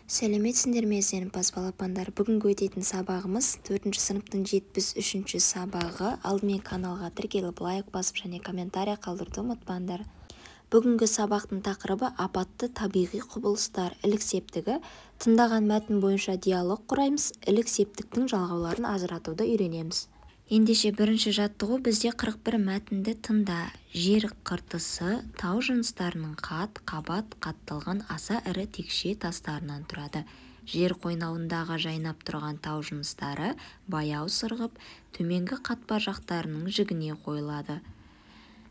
Сәлеметсіңдер ме ізденімпаз балапандар? Бүгінгі өтетін сабағымыз 4-ші сыныптың 73-ші сабағы. Алдымен каналға тіркеліп, лайк басып және комментария қалдыруды ұмытпаңдар. Бүгінгі сабақтың тақырыбы апатты табиғи құбылыстар, ілік септігі. Тыңдаған мәтін бойынша диалог құраймыз, ілік септіктің жалғауларын ажыратуды үйренеміз. Ендеше бірінші жаттығу бізде 41 мәтінді тыңда. Жер қыртысы тау жыныстарының қабат қатталған аса ірі текше тастарынан тұрады. Жер қойнауындағы жайнап тұрған тау жыныстары баяу сырғып, төменгі қатпар жақтарының жігіне қойылады.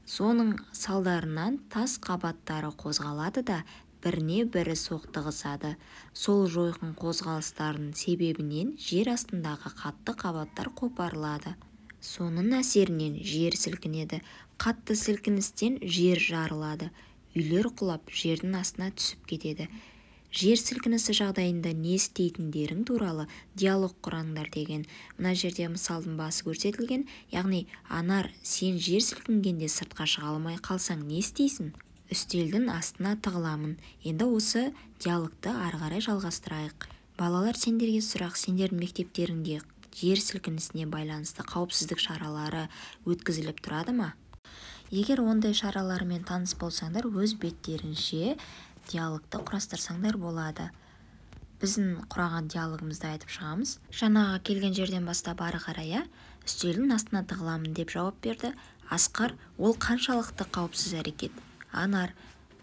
Соның салдарынан тас қабаттары қозғалады да біріне бірі соқтығысады. Сол жойқын қозғалыстардың себебінен жер астындағы қатты қабаттар қопарылады. Соның әсерінен жер сілкінеді. Қатты сілкіністен жер жарылады. Үйлер құлап, жердің астына түсіп кетеді. Жер сілкінісі жағдайында не істейтіндерің туралы диалог құраңдар деген. Мына жерде мысалдың басы көрсетілген. Яғни, Анар, сен жер сілкінгенде сыртқа шыға алмай қалсаң не істейсің? Үстелдің астына тығыламын. Енді осы диалогты ары қарай жалғастырайық. Балалар, сендерге сұрақ, сендердің мектептеріңде жер сілкінісіне байланысты қауіпсіздік шаралары өткізіліп тұрады ма? Егер ондай шаралармен таныс болсаңдар, өз беттерінше диалогты құрастырсаңдар болады. Біздің құраған диалогымызды айтып шығамыз. Жаңаға келген жерден бастап ары қарай, үстелдің астына тығыламын деп жауап берді. Асқар, ол қаншалықты қауіпсіз әрекет? Анар,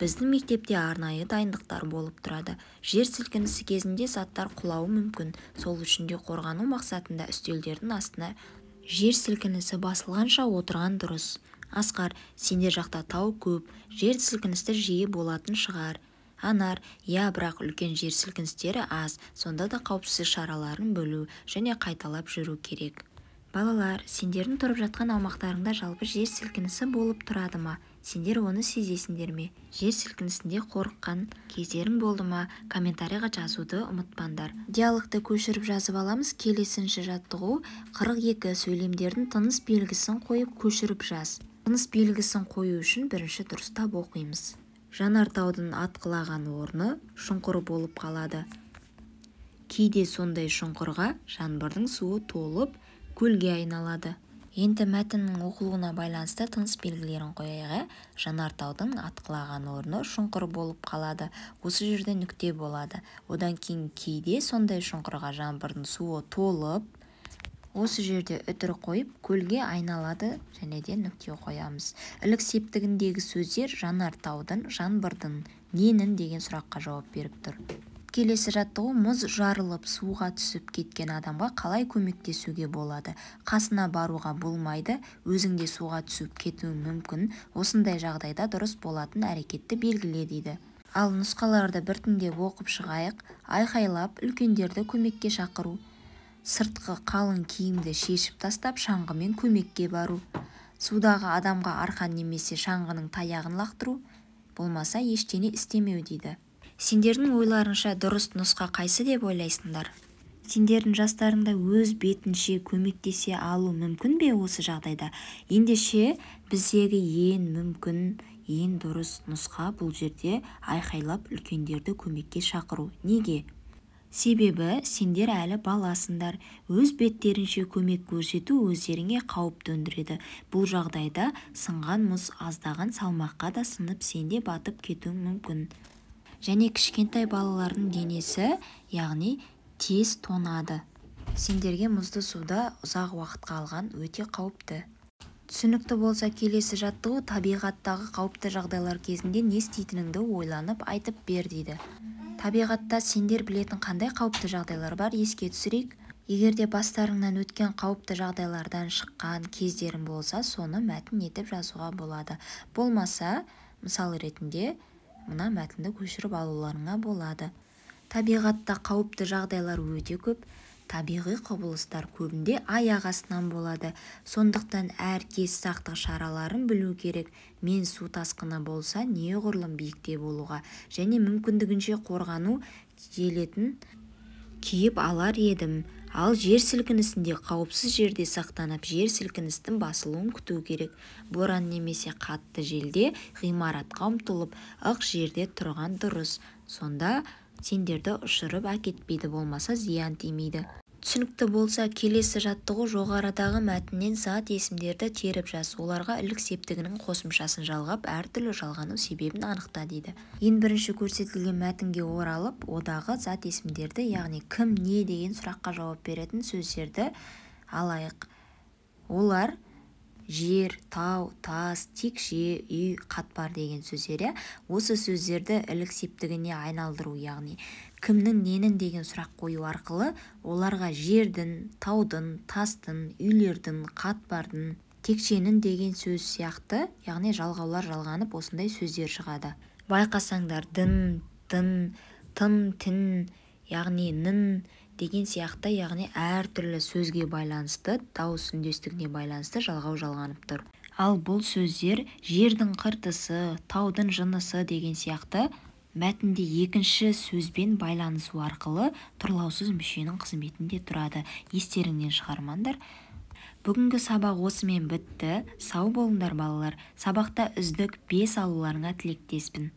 біздің мектепте арнайы дайындықтар болып тұрады. Жер сілкінісі кезінде заттар құлауы мүмкін. Сол үшін де қорғану мақсатында үстелдердің астына жер сілкінісі басылғанша отырған дұрыс. Асқар, сендер жақта тау көп, жер сілкінісі жиі болатын шығар. Анар, бірақ үлкен жер сілкіністері аз, сонда да қауіпсіздік шараларын бөлу және қайталап жүру керек. Балалар, сендердің тұрып жатқан аумақтарыңда жалпы жер сілкінісі болып тұрады ма? Сендер оны сезесіңдер ме? Жер сілкінісінде қорыққан кездерің болды ма? Комментарийға жазуды ұмытпаңдар. Диалогты көшіріп жазып аламыз. Келесінші жаттығу 42 сөйлемдердің тыныс белгісін қойып көшіріп жаз. Тыныс белгісін қою үшін бірінші дұрыстап оқимыз. Жанартаудың атқылаған орны шұңқыр болып қалады. Кейде сондай шұңқырға жаңбырдың суы толып көлге айналады. Енді мәтіннің оқылуына байланысты тыныс белгілерін қояйық. Жанартаудың атқылаған орны шұңқыр болып қалады. Осы жерде нүкте болады. Одан кейін кейде сондай шұңқырға жаңбырдың суы толып, осы жерде үтір қойып, көлге айналады және де нүкте қоямыз. Ілік септігіндегі сөздер жанартаудың, жаңбырдың, ненің деген сұраққа жауап беріп тұр. Келесі жаттығу мұз жарылып суға түсіп кеткен адамға қалай көмектесуге болады? Қасына баруға болмайды, өзіңде суға түсіп кетуі мүмкін. Осындай жағдайда дұрыс болатын әрекетті белгіле дейді. Ал нұсқаларды біртіндеп оқып шығайық. Айқайлап, үлкендерді көмекке шақыру. Сыртқы қалың киімді шешіп тастап, шаңғымен көмекке бару. Судағы адамға арқан немесе шаңғының таяғын лақтыру. Болмаса ештеңе істемеу дейді. Сендердің ойларынша дұрыс нұсқа қайсы деп ойлайсыңдар? Сендердің жастарыңда өз бетінше көмектесе алу мүмкін бе осы жағдайда? Ендеше біздегі ең мүмкін, ең дұрыс нұсқа бұл жерде айқайлап үлкендерді көмекке шақыру. Неге? Себебі сендер әлі баласыңдар. Өз беттерінше көмек көрсету өздеріңе қауіп төндіреді. Бұл жағдайда сынған мұз аздаған салмаққа да сынып сенде батып кетуі мүмкін. Және кішкентай балалардың денесі, яғни тез тоңады. Сендерге мұзды суда ұзақ уақыт қалған өте қауіпті. Түсінікті болса, келесі жаттығу табиғаттағы қауіпті жағдайлар кезінде не істейтініңді ойланып айтып бер дейді. Табиғатта сендер білетін қандай қауіпті жағдайлар бар, еске түсірейік. Егерде бастарыңнан өткен қауіпті жағдайлардан шыққан кездерің болса, соны мәтін етіп жазуға болады. Болмаса, мысал ретінде мына мәтінді көшіріп алуларыңа болады. Табиғатта қауіпті жағдайлар өте көп. Табиғи құбылыстар көбінде аяқ астынан болады. Сондықтан әркез сақтық шараларын білу керек. Мен су тасқыны болса, неғұрлым биікте болуға және мүмкіндігінше қорғану жилетін киіп алар едім. Ал жер сілкінісінде қауіпсіз жерде сақтанып, жер сілкіністің басылуын күту керек. Боран немесе қатты желде ғимаратқа ұмтылып, ық жерде тұрған дұрыс. Сонда сендерді ұшырып әкетпейді, болмаса зиян тимейді. Түсінікті болса, келесі жаттығу жоғарыдағы мәтіннен зат есімдерді теріп жаз. Оларға ілік септігінің қосымшасын жалғап, әртүрлі жалғану себебін анықта дейді. Ең бірінші көрсетілген мәтінге оралып, одағы зат есімдерді, яғни кім, не деген сұраққа жауап беретін сөздерді алайық. Олар жер, тау, тас, текше, үй, қатпар деген сөздер. Осы сөздерді ілік септігіне айналдыру, яғни кімнің, ненің деген сұрақ қою арқылы оларға жердің, таудың, тастың, үйлердің, қатпардың, текшенің деген сөз сияқты, яғни жалғаулар жалғанып осындай сөздер шығады. Байқасаңдар, дын, тын, тін, яғни нын деген сияқты, яғни әртүрлі сөзге байланысты, дауыс үндестігіне байланысты жалғау жалғанып тұр. Ал бұл сөздер жердің қыртысы, таудың жынысы деген сияқты мәтінде екінші сөзбен байланысу арқылы тұрлаусыз мүшенің қызметінде тұрады. Естеріңнен шығармаңдар. Бүгінгі сабақ осымен бітті. Сау болыңдар балалар. Сабақта үздік 5 алуларыңа тілектеспін.